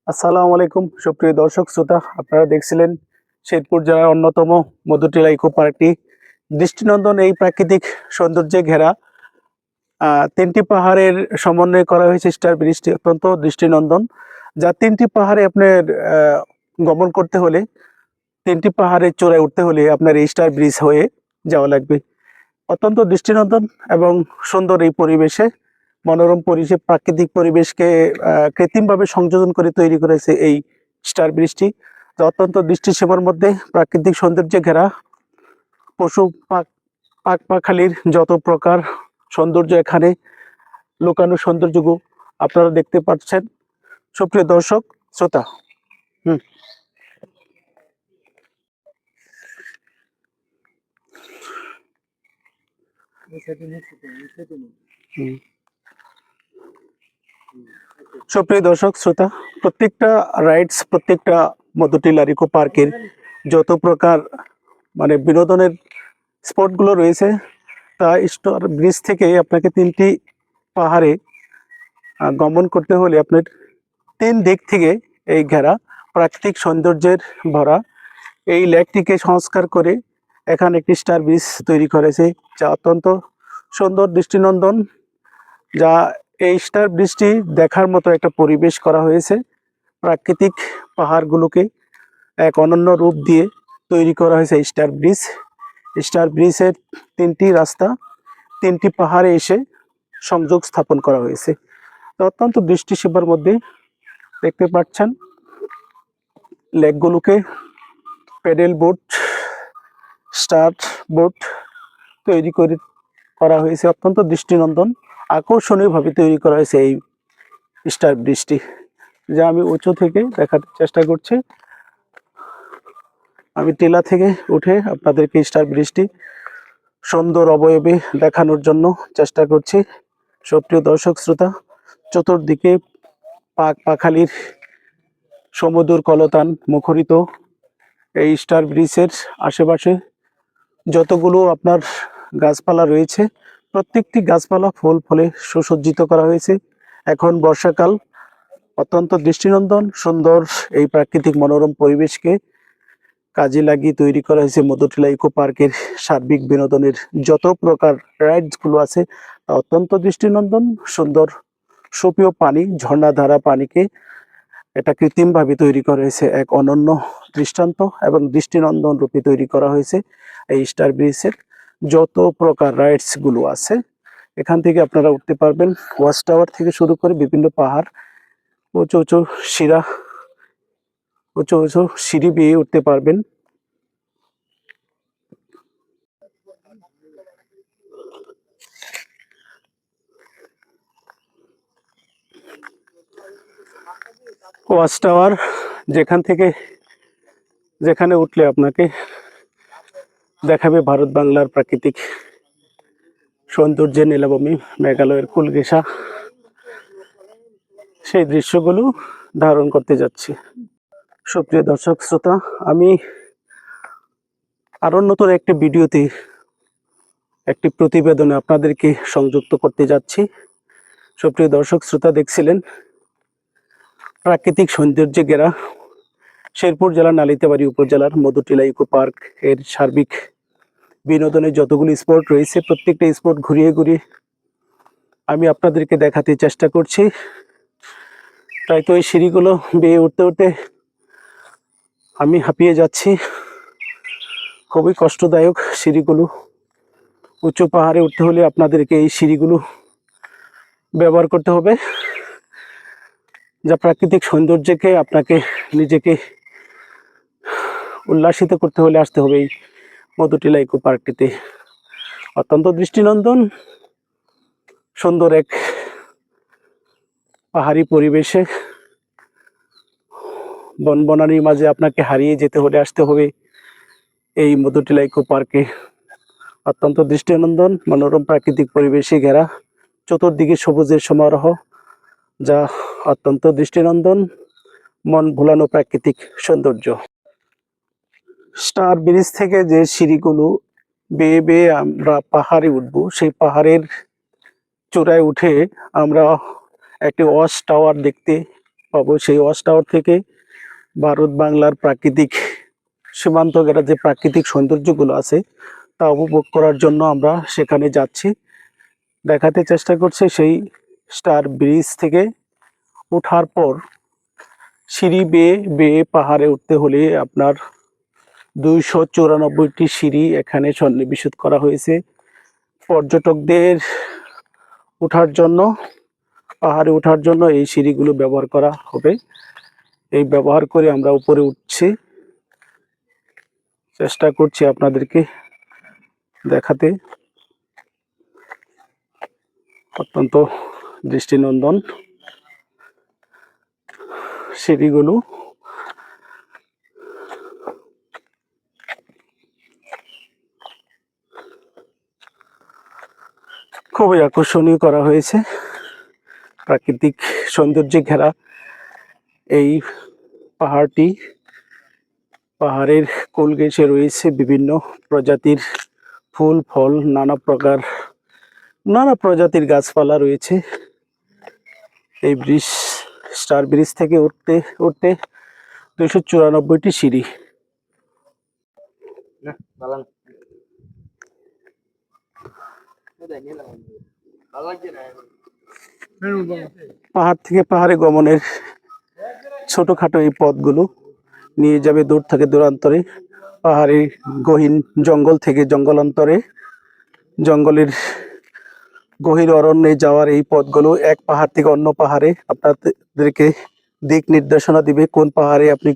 আসসালামু আলাইকুম সুপ্রিয় দর্শক শ্রোতা, আপনারা দেখছিলেন শেরপুর জেলার অন্যতম মধুটিলা ইকো পার্কটি দৃষ্টিনন্দন এই প্রাকৃতিক সৌন্দর্যে ঘেরা তিনটি পাহাড়ের সমন্বয়ে করা হয়েছে স্টার ব্রিজটি অত্যন্ত দৃষ্টিনন্দন। যা তিনটি পাহাড়ে আপনার গমন করতে হলে, তিনটি পাহাড়ের চূড়ায় উঠতে হলে আপনার এই স্টার ব্রিজ হয়ে যাওয়া লাগবে। অত্যন্ত দৃষ্টিনন্দন এবং সুন্দর এই পরিবেশে, মনোরম পরিবেশে প্রাকৃতিক পরিবেশকে কৃত্রিমভাবে সংযোজন করে তৈরি করেছে এই স্টার ব্রিজটি, যা অত্যন্ত দৃষ্টিসীমার মধ্যে প্রাকৃতিক সৌন্দর্যে ঘেরা। পশু পাক পাখালির যত প্রকার সৌন্দর্য এখানে লুকানো সৌন্দর্যগুলো আপনারা দেখতে পাচ্ছেন সুপ্রিয় দর্শক শ্রোতা। হুম হুম সুপ্রিয় দর্শক শ্রোতা, প্রত্যেকটা রাইডস, প্রত্যেকটা মধুটিলা ইকো পার্কের যত প্রকার বিনোদনের স্পটগুলো রয়েছে, তা স্টার ব্রিজ থেকে আপনাকে তিনটি পাহাড়ে গমন করতে হলে আপনার তিন দিক থেকে এই ঘেরা প্রাকৃতিক সৌন্দর্যের ভরা এই লেকটিকে সংস্কার করে এখানে একটি স্টার ব্রিজ তৈরি করেছে, যা অত্যন্ত সুন্দর দৃষ্টিনন্দন। যা এই স্টার ব্রিজটি দেখার মতো একটা পরিবেশ করা হয়েছে। প্রাকৃতিক পাহাড়গুলোকে এক অনন্য রূপ দিয়ে তৈরি করা হয়েছে স্টার ব্রিজ। স্টার ব্রিজের তিনটি রাস্তা তিনটি পাহাড়ে এসে সংযোগ স্থাপন করা হয়েছে। তো অত্যন্ত দৃষ্টিসীমার মধ্যে দেখতে পাচ্ছেন লেকগুলোকে প্যাডেল বোট, স্টার্ট বোট তৈরি করা হয়েছে। অত্যন্ত দৃষ্টিনন্দন আকর্ষণীয়ভাবে তৈরি করা হয়েছে এই স্টার ব্রিজটি, যা আমি উঁচু থেকে দেখাতে চেষ্টা করছি। আমি টিলা থেকে উঠে আপনাদেরকে স্টার ব্রিজটি সুন্দর অবয়বে দেখানোর জন্য চেষ্টা করছি। সুপ্রিয় দর্শক শ্রোতা, চতুর্দিকে পাক পাখালির সমুদ্র কলতান মুখরিত এই স্টার ব্রিজের আশেপাশে যতগুলো আপনার গাছপালা রয়েছে, প্রত্যেকটি গাছপালা ফুল ফলে সুসজ্জিত করা হয়েছে। এখন বর্ষাকাল, অত্যন্ত দৃষ্টিনন্দন সুন্দর এই প্রাকৃতিক মনোরম পরিবেশকে কাজে লাগিয়ে তৈরি করা হয়েছে মধুটিলা ইকো পার্কের সার্বিক বিনোদনের যত প্রকার রাইডসগুলো আছে, তা অত্যন্ত দৃষ্টিনন্দন সুন্দর। সুপ্রিয় পানি, ঝর্ণাধারা পানিকে এটা কৃত্রিমভাবে তৈরি করা হয়েছে এক অনন্য দৃষ্টান্ত এবং দৃষ্টিনন্দন রূপে তৈরি করা হয়েছে। এই স্টার ব্রিজের যত প্রকার রাইডস গুলো আছে, এখান থেকে আপনারা উঠতে পারবেন। ওয়াচ টাওয়ার থেকে শুরু করে বিভিন্ন পাহাড়, উঁচু উঁচু উঁচু উঁচু সিঁড়ি বেয়ে উঠতে পারবেন। ওয়াচ টাওয়ার যেখানে উঠলে আপনাকে দেখাবে ভারত বাংলার প্রাকৃতিক সৌন্দর্যের নীলাভূমি, মেঘালয়ের কুলঘেঁষা, সেই দৃশ্যগুলো ধারণ করতে যাচ্ছি। সুপ্রিয় দর্শক শ্রোতা, আমি আরো নতুন একটি ভিডিওতে, একটি প্রতিবেদনে আপনাদেরকে সংযুক্ত করতে যাচ্ছি। সুপ্রিয় দর্শক শ্রোতা, দেখছিলেন প্রাকৃতিক সৌন্দর্যে ঘেরা শেরপুর জেলার নালিতাবাড়ী উপজেলার মধুটিলা ইকো পার্ক এর সার্বিক বিনোদনের যতগুলি স্পট রয়েছে, প্রত্যেকটা স্পট ঘুরিয়ে ঘুরিয়ে আমি আপনাদেরকে দেখাতে চেষ্টা করছি। তাই তো এই সিঁড়িগুলো বেয়ে উঠতে উঠতে আমি হাঁপিয়ে যাচ্ছি। খুবই কষ্টদায়ক সিঁড়িগুলো। উঁচু পাহাড়ে উঠতে হলে আপনাদেরকে এই সিঁড়িগুলো ব্যবহার করতে হবে, যা প্রাকৃতিক সৌন্দর্যকে আপনাকে নিজেকে উল্লাসিত করতে হলে আসতে হবে এই মধুটিলা ইকো পার্কটিতে। অত্যন্ত দৃষ্টিনন্দন সুন্দর এক পাহাড়ি পরিবেশে বনবনানির মাঝে আপনাকে হারিয়ে যেতে হলে আসতে হবে এই মধুটিলা ইকো পার্কে। অত্যন্ত দৃষ্টিনন্দন মনোরম প্রাকৃতিক পরিবেশে ঘেরা, চতুর্দিকে সবুজের সমারোহ, যা অত্যন্ত দৃষ্টিনন্দন মন ভোলানো প্রাকৃতিক সৌন্দর্য। স্টার ব্রিজ থেকে যে সিঁড়িগুলো বেয়ে বেয়ে আমরা পাহাড়ে উঠবো, সেই পাহাড়ের চূড়ায় উঠে আমরা একটি ওয়াচ টাওয়ার দেখতে পাবো। সেই ওয়াচ টাওয়ার থেকে ভারত বাংলার প্রাকৃতিক সীমান্ত ঘেরা যে প্রাকৃতিক সৌন্দর্যগুলো আছে তা উপভোগ করার জন্য আমরা সেখানে যাচ্ছি। দেখাতে চেষ্টা করছি সেই স্টার ব্রিজ থেকে ওঠার পর সিঁড়ি বেয়ে বেয়ে পাহাড়ে উঠতে হলে আপনার 294টি সিঁড়ি এখানে সন্নিবেশিত করা হয়েছে পর্যটকদের ওঠার জন্য। পাহাড়ে ওঠার জন্য এই সিঁড়িগুলো ব্যবহার করা হবে। এই ব্যবহার করে আমরা উপরে উঠছি, চেষ্টা করছি আপনাদেরকে দেখাতে। অত্যন্ত দৃষ্টিনন্দন সিঁড়িগুলো। খুবই আকর্ষণীয় করা হয়েছে। প্রাকৃতিক সৌন্দর্যে ঘেরা এই পাহাড়টি, পাহাড়ের কোল ঘেঁষে রয়েছে বিভিন্ন প্রজাতির ফুল ফল, নানা প্রজাতির গাছপালা রয়েছে। এই ব্রিজ, স্টার ব্রিজ থেকে উঠতে উঠতে 294টি সিঁড়ি। পাহাড় থেকে পাহাড়ে গমনের ছোটখাটো এই পথগুলো নিয়ে যাবে দূর থেকে দূরান্তরে। পাহাড়ি গহীন জঙ্গল থেকে জঙ্গলান্তরে, জঙ্গলের গভীর অরণ্যে যাওয়ার এই পথগুলো এক পাহাড় থেকে অন্য পাহাড়ে আপনাদেরকে দিক নির্দেশনা দিবে কোন পাহাড়ে আপনি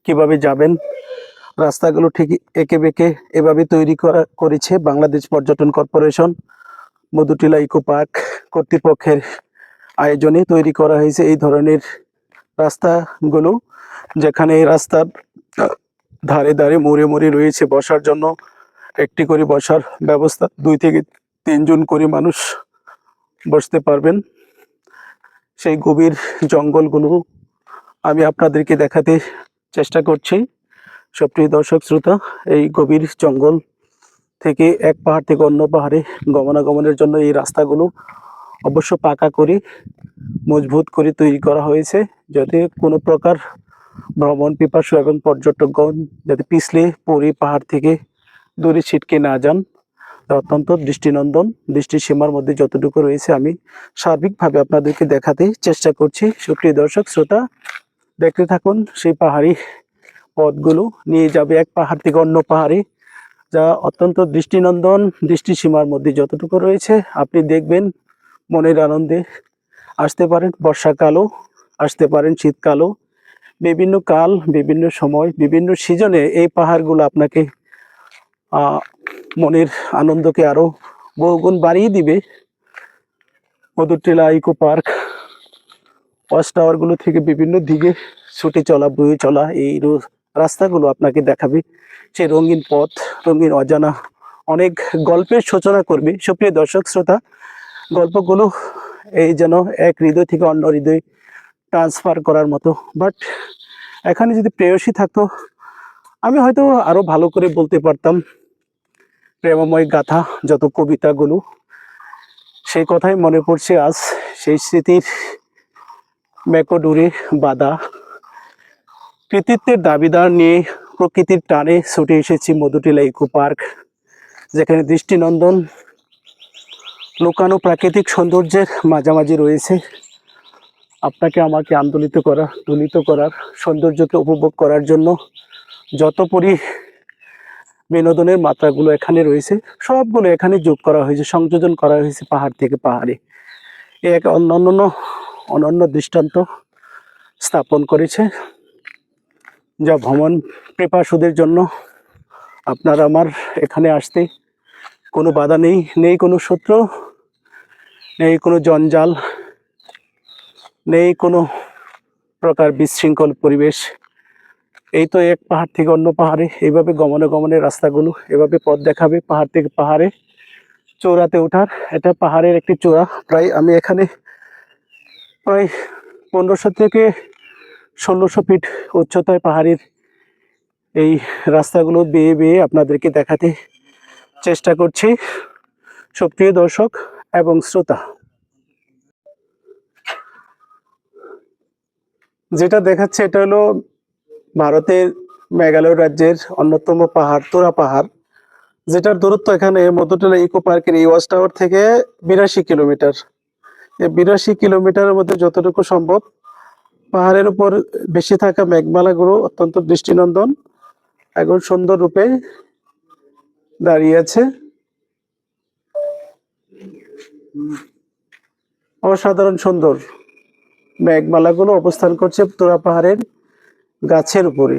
কিভাবে যাবেন। রাস্তাগুলো ঠিক এঁকে বেঁকে এভাবে তৈরি করেছে বাংলাদেশ পর্যটন কর্পোরেশন, মধুটিলা ইকো পার্ক কর্তৃপক্ষের আয়োজনে তৈরি করা হয়েছে এই ধরনের রাস্তাগুলো, যেখানে এই রাস্তার ধারে ধারে মোড়ে মোড়ে রয়েছে বসার জন্য একটি করে বসার ব্যবস্থা। 2 থেকে 3 জন করে মানুষ বসতে পারবেন। সেই গভীর জঙ্গলগুলো আমি আপনাদেরকে দেখাতে চেষ্টা করছি। সুপ্রিয় দর্শক শ্রোতা, এই গভীর জঙ্গল থেকে এক পাহাড় থেকে অন্য পাহাড়ে গমনাগমনের জন্য এই রাস্তাগুলো অবশ্য পাকা করে মজবুত করে তৈরি করা হয়েছে, যাতে কোনো প্রকার ভ্রমণ পিপাসু এবং পর্যটকগণ যাতে পিছলে পড়ে পাহাড় থেকে দূরে ছিটকে না যান। অত্যন্ত দৃষ্টিনন্দন, দৃষ্টিসীমার মধ্যে যতটুকু রয়েছে আমি সার্বিকভাবে আপনাদেরকে দেখাতে চেষ্টা করছি। সুপ্রিয় দর্শক শ্রোতা, দেখতে থাকুন সেই পাহাড়ি পথগুলো নিয়ে যাবে এক পাহাড় থেকে অন্য পাহাড়ে, যা অত্যন্ত দৃষ্টিনন্দন। দৃষ্টিসীমার মধ্যে যতটুকু রয়েছে আপনি দেখবেন, মনের আনন্দে আসতে পারেন। বর্ষাকালও আসতে পারেন, শীতকালও, বিভিন্ন কাল, বিভিন্ন সময়, বিভিন্ন সিজনে এই পাহাড়গুলো আপনাকে মনের আনন্দকে আরো বহুগুণ বাড়িয়ে দিবে। Madhutila eco park watch tower গুলো থেকে বিভিন্ন দিকে ছুটে চলা, বয়ে চলা এই রাস্তাগুলো আপনাকে দেখাবে সেই রঙিন পথ, রঙিন অজানা অনেক গল্পের সূচনা করবে। সুপ্রিয় দর্শক শ্রোতা, গল্পগুলো এই যেন এক হৃদয় থেকে অন্য হৃদয় ট্রান্সফার করার মতো। বাট এখানে যদি প্রেয়সী থাকতো আমি হয়তো আরো ভালো করে বলতে পারতাম প্রেমময় গাথা, যত কবিতাগুলো, সেই কথাই মনে পড়ছে আজ। সেই স্মৃতির মেকডোরে বাঁধা কৃতিত্বের দাবিদার নিয়ে প্রকৃতির টানে ছুটে এসেছি মধুটিলা ইকো পার্ক, যেখানে দৃষ্টিনন্দন লুকানো প্রাকৃতিক সৌন্দর্যের মাঝামাঝি রয়েছে আপনাকে আমাকে তুলিত করার, সৌন্দর্যকে উপভোগ করার জন্য যত বিনোদনের মাত্রাগুলো এখানে রয়েছে সবগুলো এখানে যোগ করা হয়েছে, সংযোজন করা হয়েছে পাহাড় থেকে পাহাড়ে। এক অনন্য দৃষ্টান্ত স্থাপন করেছে, যা ভ্রমণ পিপাসুদের জন্য আপনার আমার এখানে আসতে কোনো বাধা নেই, নেই কোনো শত্রু, নেই কোনো জঞ্জাল, নেই কোনো প্রকার বিশৃঙ্খল পরিবেশ। এই তো এক পাহাড় থেকে অন্য পাহাড়ে এইভাবে গমনের রাস্তাগুলো এভাবে পথ দেখাবে পাহাড় থেকে পাহাড়ে চূড়াতে ওঠার। এটা পাহাড়ের একটি চূড়া, আমি এখানে প্রায় 1500 থেকে 1600 ফিট উচ্চতায় পাহাড়ের এই রাস্তাগুলো বেয়ে বেয়ে আপনাদেরকে দেখাতে চেষ্টা করছি। সুপ্রিয় দর্শক এবং শ্রোতা, যেটা দেখাচ্ছে এটা হলো ভারতের মেঘালয় রাজ্যের অন্যতম পাহাড়, তোরা পাহাড়, যেটার দূরত্ব এখানে মধুটলা ইকো পার্কের এই ওয়াচ টাওয়ার থেকে 82 কিলোমিটার। এই 82 কিলোমিটারের মধ্যে যতটুকু সম্ভব পাহাড়ের উপর বেশি থাকা মেঘমালাগুলো অত্যন্ত দৃষ্টিনন্দন এবং সুন্দর রূপে দাঁড়িয়ে আছে। অসাধারণ সুন্দর মেঘমালাগুলো অবস্থান করছে তোরা পাহাড়ের গাছের উপরে।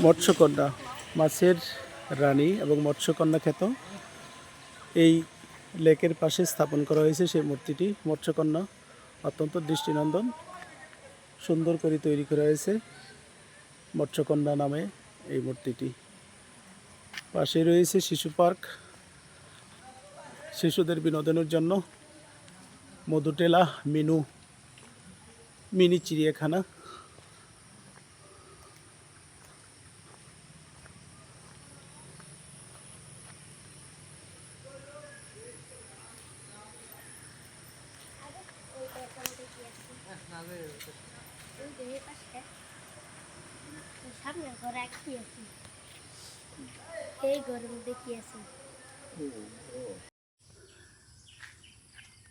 মৎস্যকন্যা, মাছের রানী এবং মৎস্যকন্যা খ্যাত এই লেকের পাশে স্থাপন করা হয়েছে সেই মূর্তিটি। মৎস্যকন্যা অত্যন্ত দৃষ্টিনন্দন, সুন্দর করে তৈরি করা হয়েছে মৎস্যকন্যা নামে এই মূর্তিটি। পাশে রয়েছে শিশু পার্ক, শিশুদের বিনোদনের জন্য মধুটেলা মিনি চিড়িয়াখানা।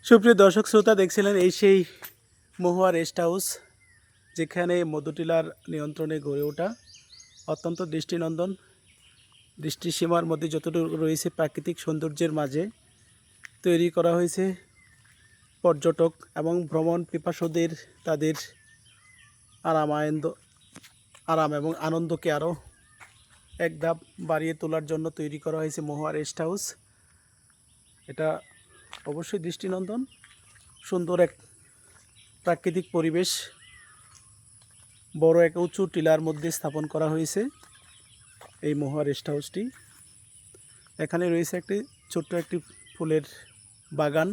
সুপ্রিয় দর্শক শ্রোতা, দেখছিলেন এই সেই মহুয়া রেস্ট হাউস, যেখানে মধুটিলার নিয়ন্ত্রণে গড়ে ওঠা অত্যন্ত দৃষ্টিনন্দন, দৃষ্টিসীমার মধ্যে যতটুকু রয়েছে প্রাকৃতিক সৌন্দর্যের মাঝে তৈরি করা হয়েছে পর্যটক এবং ভ্রমণ পিপাসুদের তাদের আরাম এবং আনন্দকে আরও এক ধাপ বাড়িয়ে তোলার জন্য তৈরি করা হয়েছে মহুয়া রেস্ট হাউস। এটা অবশ্যই দৃষ্টিনন্দন, সুন্দর এক প্রাকৃতিক পরিবেশ, বড় এক উঁচু টিলার মধ্যে স্থাপন করা হয়েছে এই মহুয়া রেস্ট হাউসটি। এখানে রয়েছে একটি ছোট্ট একটি ফুলের বাগান,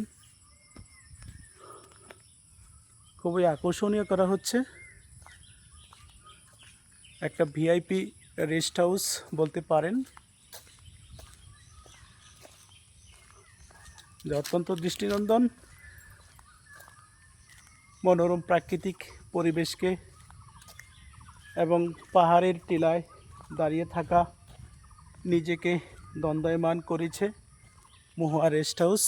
খুবই আকর্ষণীয় করা হচ্ছে। একটা ভিআইপি রেস্ট হাউস বলতে পারেন, যা অত্যন্ত দৃষ্টিনন্দন মনোরম প্রাকৃতিক পরিবেশকে এবং পাহাড়ের টিলায় দাঁড়িয়ে থাকা নিজেকে দ্বন্দ্বয়মান করেছে মহুয়া রেস্ট হাউস।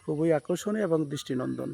খুবই আকর্ষণীয় এবং দৃষ্টিনন্দন।